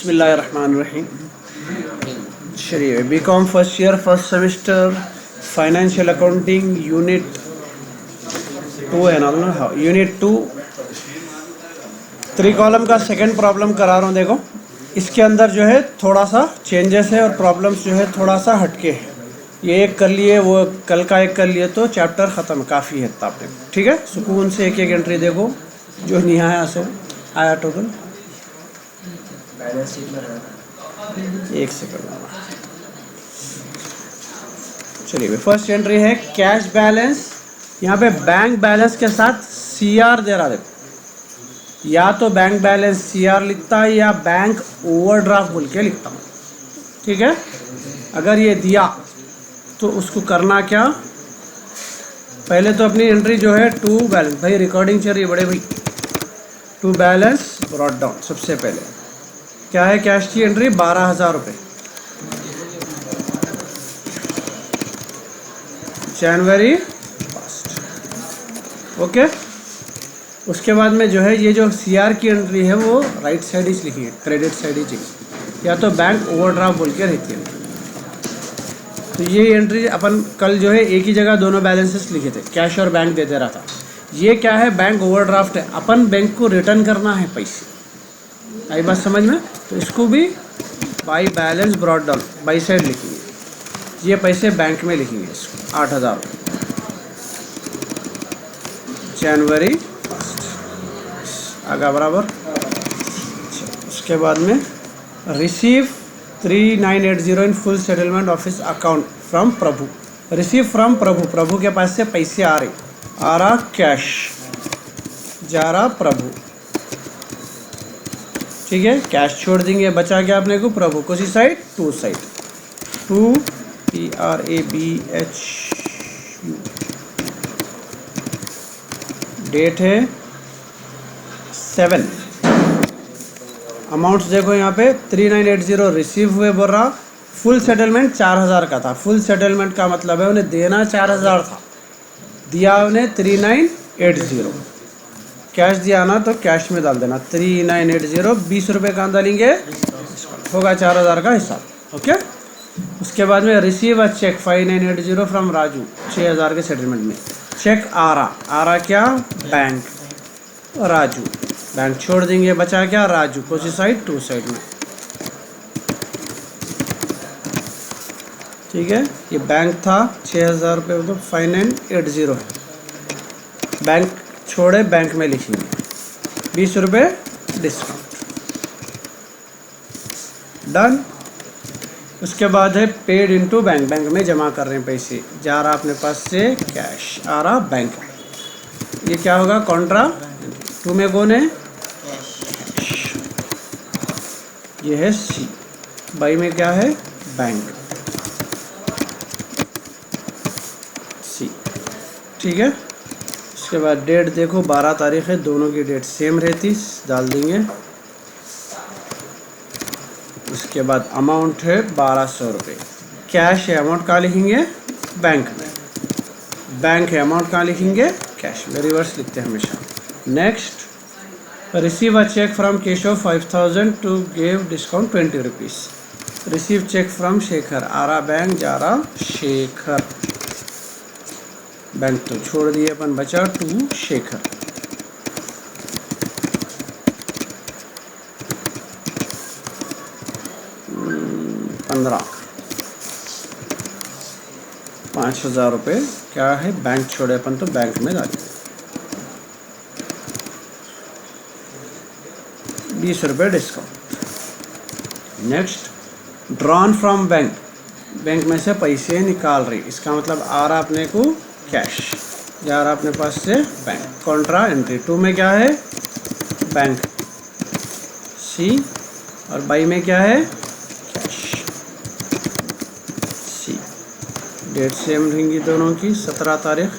बिस्मिल्लाहिर्रहमानिर्रहीम। चलिए, BCom first year first semester financial accounting unit 2 है ना। हाँ, यूनिट 2 3 कॉलम का सेकंड प्रॉब्लम करा रहा हूँ। देखो, इसके अंदर जो है थोड़ा सा चेंजेस है और प्रॉब्लम्स जो है थोड़ा सा हटके है। ये एक कर लिए, वो कल का एक कर लिए तो चैप्टर ख़त्म, काफ़ी है तब तक। ठीक है, सुकून से एक एक एंट्री देखो जो नहीं आया सो आया टोटल। एक सेकंड। चलिए, फर्स्ट एंट्री है कैश बैलेंस। यहाँ पे बैंक बैलेंस के साथ CR दे रहा। देखो, या तो बैंक बैलेंस CR लिखता है या बैंक ओवरड्राफ्ट बोल के लिखता हूँ। ठीक है, अगर ये दिया तो उसको करना क्या, पहले तो अपनी एंट्री जो है टू बैलेंस, भाई रिकॉर्डिंग चल रही है बड़े भाई, टू बैलेंस ब्रॉट डाउन। सबसे पहले क्या है, कैश की एंट्री 12,000 रुपये, जनवरी 1। ओके, उसके बाद में जो है ये जो CR की एंट्री है वो राइट साइड ही लिखी है, क्रेडिट साइड ही चाहिए, या तो बैंक ओवरड्राफ्ट बोल के रहती है। तो ये एंट्री अपन कल जो है एक ही जगह दोनों बैलेंसेस लिखे थे, कैश और बैंक दे दे रहा था। ये क्या है, बैंक ओवरड्राफ्ट है, अपन बैंक को रिटर्न करना है पैसे। आई बात समझ में? तो इसको भी by balance brought down by side लिखेंगे, ये पैसे बैंक में लिखेंगे। इसको 8,000 रुपये, जनवरी 1 आगा बराबर। उसके बाद में receive 3980 in full settlement of his account from Prabhu. Receive from Prabhu, Prabhu के पास से पैसे आ रहा कैश, जा रहा प्रभु। ठीक है, कैश छोड़ देंगे, बचा गया अपने को प्रभु को C side, to side, to PRABHU। Date है 7। अमाउंट्स देखो यहाँ पे 3980 रिसीव हुए, बोल रहा फुल सेटलमेंट 4,000 का था। फुल सेटलमेंट का मतलब है उन्हें देना 4,000 था, दिया उन्हें 3980। कैश दिया ना तो कैश में डाल देना 3980, 20 रुपये कहाँ डालेंगे, होगा 4,000 का हिसाब। ओके, उसके बाद में receive a cheque 5980 from Raju, 6,000 के सेटलमेंट में। चेक आ रहा क्या, बैंक, राजू, बैंक छोड़ देंगे, बचा क्या राजू को सी साइड, टू साइड में। ठीक है, ये बैंक था 6,000 रुपये, मतलब 5980 है, बैंक छोड़े, बैंक में लिखेंगे 20 रुपये डिस्काउंट, डन। उसके बाद है पेड इनटू बैंक, बैंक में जमा कर रहे हैं पैसे, जा रहा अपने पास से कैश, आ रहा बैंक। ये क्या होगा, कॉन्ट्रा। टू में कौन है, कैश, ये है C। बाई में क्या है, बैंक, C। ठीक है, उसके बाद डेट देखो 12 तारीख है, दोनों की डेट सेम रहती, डाल देंगे। उसके बाद अमाउंट है 1200 रुपये, कैश है, अमाउंट कहाँ लिखेंगे, बैंक में, बैंक है, अमाउंट कहाँ लिखेंगे, कैश में, रिवर्स लिखते हैं हमेशा। Next, receive a cheque from Keshav 5,000 to give discount 20 rupees. Receive cheque from Shekhar, आ रहा बैंक, जा रहा शेखर, बैंक तो छोड़ दिए अपन, बचा टू शेखर। $15, 5,000 रुपये क्या है, बैंक छोड़े अपन तो बैंक में डाले, 20 रुपये discount. Next, drawn from bank, bank में से पैसे निकाल रही, इसका मतलब आ रहा अपने को कैश, जा रहा अपने पास से बैंक, कॉन्ट्रा एंट्री। टू में क्या है, बैंक, C, और बाई में क्या है, कैश, C। डेट सेम रहेंगी दोनों की, 17 तारीख,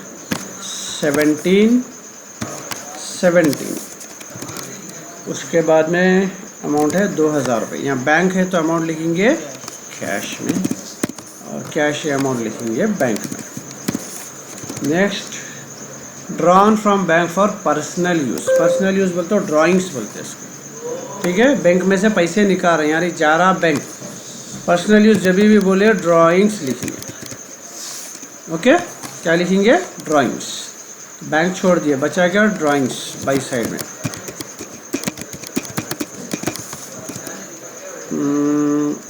17/17। उसके बाद में अमाउंट है 2,000 रुपये, यहाँ बैंक है तो अमाउंट लिखेंगे कैश में, और कैश है अमाउंट लिखेंगे बैंक में। Next, drawn from bank for personal use, personal use बोलते हो, ड्राइंग्स बोलते हैं इसको। ठीक है, बैंक में से पैसे निकाल रहे हैं, यानी जा रहा बैंक। पर्सनल यूज़ जब भी बोले ड्राइंग्स लिखिए। ओके, क्या लिखेंगे? ड्राइंग्स। बैंक छोड़ दिए, बचा क्या? ड्राइंग्स बाई साइड में।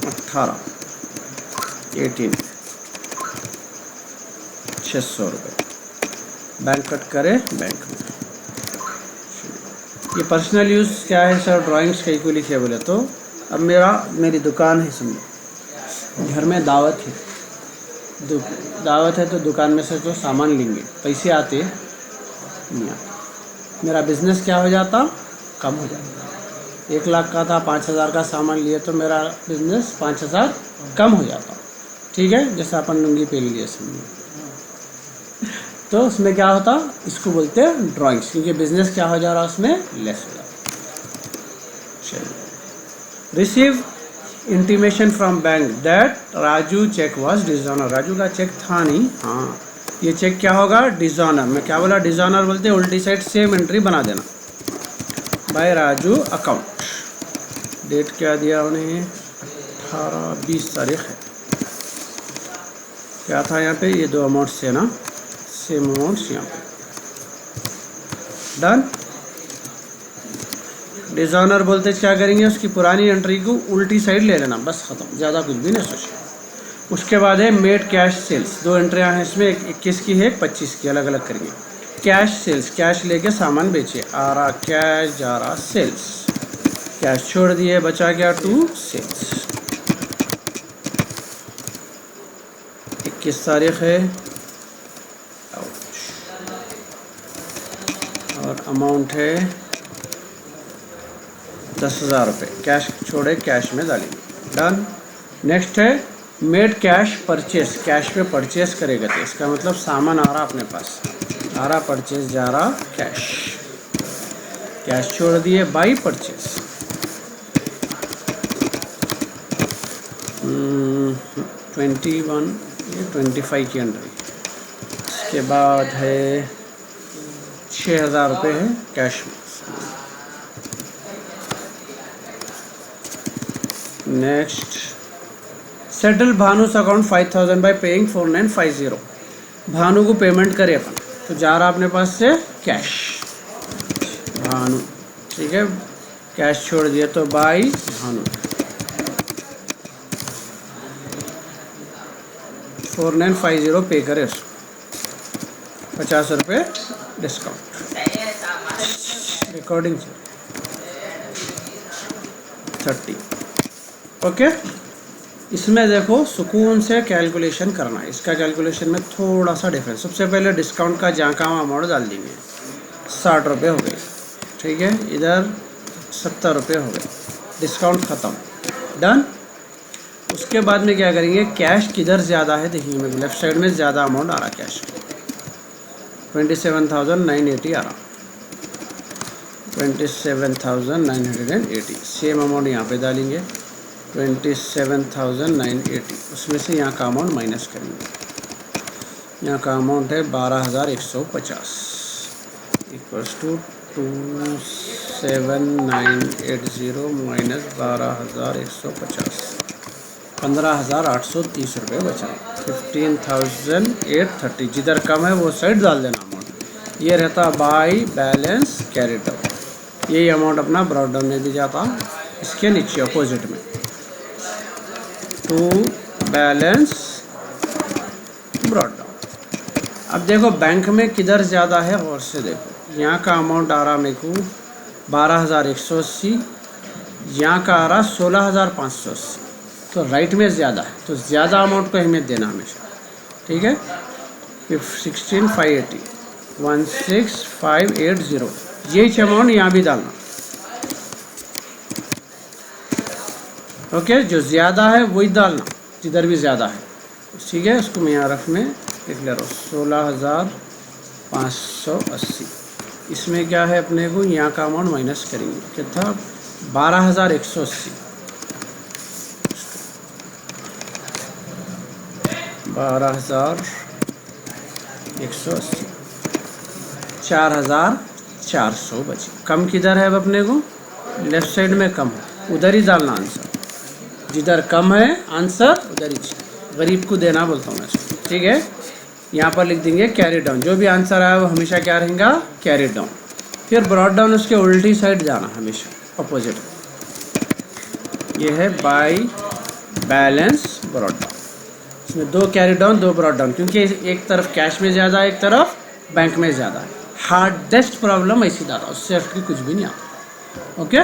18 600 रुपये बैंक कट करे बैंक में। ये पर्सनल यूज़ क्या है सर? ड्राइंग्स कहीं को लिखे बोले तो अब मेरी दुकान है, समझो घर में दावत है, दावत है तो दुकान में से तो सामान लेंगे, पैसे आते नहीं आते। मेरा बिज़नेस क्या हो जाता? कम हो जाता। 1 लाख का था, 5,000 का सामान लिए तो मेरा बिज़नेस 5,000 कम हो जाता। ठीक है, जैसे अपन लुंगी पहन लिए समझो, तो उसमें क्या होता? इसको बोलते हैं ड्राइंग्स, क्योंकि बिजनेस क्या हो जा रहा है उसमें? लेस हो जाता। चलिए, receive intimation from bank that Raju cheque was dishonour. Raju का चेक था नहीं, हाँ ये चेक क्या होगा? डिसऑनर। मैं क्या बोला? डिसऑनर बोलते हैं उल्टी साइड सेम एंट्री बना देना। Bye Raju account. डेट क्या दिया उन्हें? 18-20 तारीख है। क्या था यहाँ पे? ये 2 अमाउंट से ना, सेम अमाउंट्स यहाँ पे। डन। डिसऑनर बोलते क्या करेंगे? उसकी पुरानी एंट्री को उल्टी साइड ले लेना, बस ख़त्म, ज़्यादा कुछ भी नहीं सोचना। उसके बाद है मेड कैश सेल्स। 2 एंट्रियाँ हैं इसमें, 21 की है, 25 की, अलग अलग करेंगे। कैश सेल्स, कैश लेके सामान बेचे, आ रहा कैश, जा रहा सेल्स। कैश छोड़ दिए, बचा क्या? To sales. 21 तारीख है और अमाउंट है 10,000 रुपये। कैश छोड़े, कैश में डालेंगे। डन। नेक्स्ट है मेड कैश परचेस। कैश पे परचेस करेगा तो इसका मतलब सामान आ रहा अपने पास, आ रहा परचेस, जा रहा कैश। कैश छोड़ दिए, बाई परचेस। 21 25 की एंट्री। इसके बाद है 6,000 रुपये है कैश में। Next, settle Bhanu's account 5,000 by paying 4950। Bhanu को पेमेंट करे अपन, तो जा रहा अपने पास से कैश। भानु, ठीक है, कैश छोड़ दिया तो बाय भानु। 4950 पे करे उसको, 50 रुपये डिस्काउंट। रिकॉर्डिंग 30। ओके, इसमें देखो सुकून से कैलकुलेशन करना है। इसका कैलकुलेशन में थोड़ा सा डिफरेंस। सबसे पहले डिस्काउंट का जहाँ का अमाउंट डाल देंगे, 60 रुपये हो गए, ठीक है, इधर 70 रुपये हो गए, डिस्काउंट ख़त्म। डन। उसके बाद में क्या करेंगे? कैश किधर ज़्यादा है देखिए, मेरे लेफ्ट साइड में ज़्यादा अमाउंट आ रहा कैश, 27,980 आ रहा, 27,980। सेम अमाउंट यहाँ पे डालेंगे, 27,980। उसमें से यहाँ का अमाउंट माइनस करेंगे। यहाँ का अमाउंट है 12,150 इक्वल्स टू 27,980 माइनस 12,150, 15,830 रुपये बचा। 15,830। जिधर कम है वो साइड डाल देना अमाउंट। ये रहता बाई बैलेंस कैरिड आउट। यही अमाउंट अपना ब्रॉड डाउन में भी जाता, इसके नीचे अपोजिट में टू बैलेंस ब्रॉड डाउन। अब देखो बैंक में किधर ज़्यादा है, और से देखो यहाँ का अमाउंट आ रहा मेरे को 12,180, यहाँ का आ रहा 16,580। तो राइट में ज़्यादा है, तो ज़्यादा अमाउंट को अहमियत देना हमेशा, ठीक है। 16,580, 16,580, यही अमाउंट यहाँ भी डालना। ओके, जो ज़्यादा है वही डालना, जिधर भी ज़्यादा है, ठीक है। उसको मैं यहाँ रफ में लिख ले रहा हूँ, 16,580। इसमें क्या है अपने को, यहाँ का अमाउंट माइनस करेंगे, कितना? 12,180, 12,180, 4,400 बचे। कम किधर है अब अपने को? लेफ्ट साइड में कम है, उधर ही डालना आंसर। जिधर कम है आंसर उधर ही चाहिए। गरीब को देना बोलता हूँ मैं इसको, ठीक है। यहाँ पर लिख देंगे कैरी डाउन, जो भी आंसर आया वो हमेशा क्या रहेगा, कैरी डाउन। फिर ब्रॉड डाउन उसके उल्टी साइड जाना हमेशा, अपोजिट। ये है बाय बैलेंस ब्रॉड डाउन। इसमें 2 कैरी डाउन 2 ब्रॉड डाउन, क्योंकि एक तरफ कैश में ज़्यादा, एक तरफ बैंक में ज़्यादा है। हार्डेस्ट प्रॉब्लम ऐसी दादा, उससे कुछ भी नहीं आता। ओके।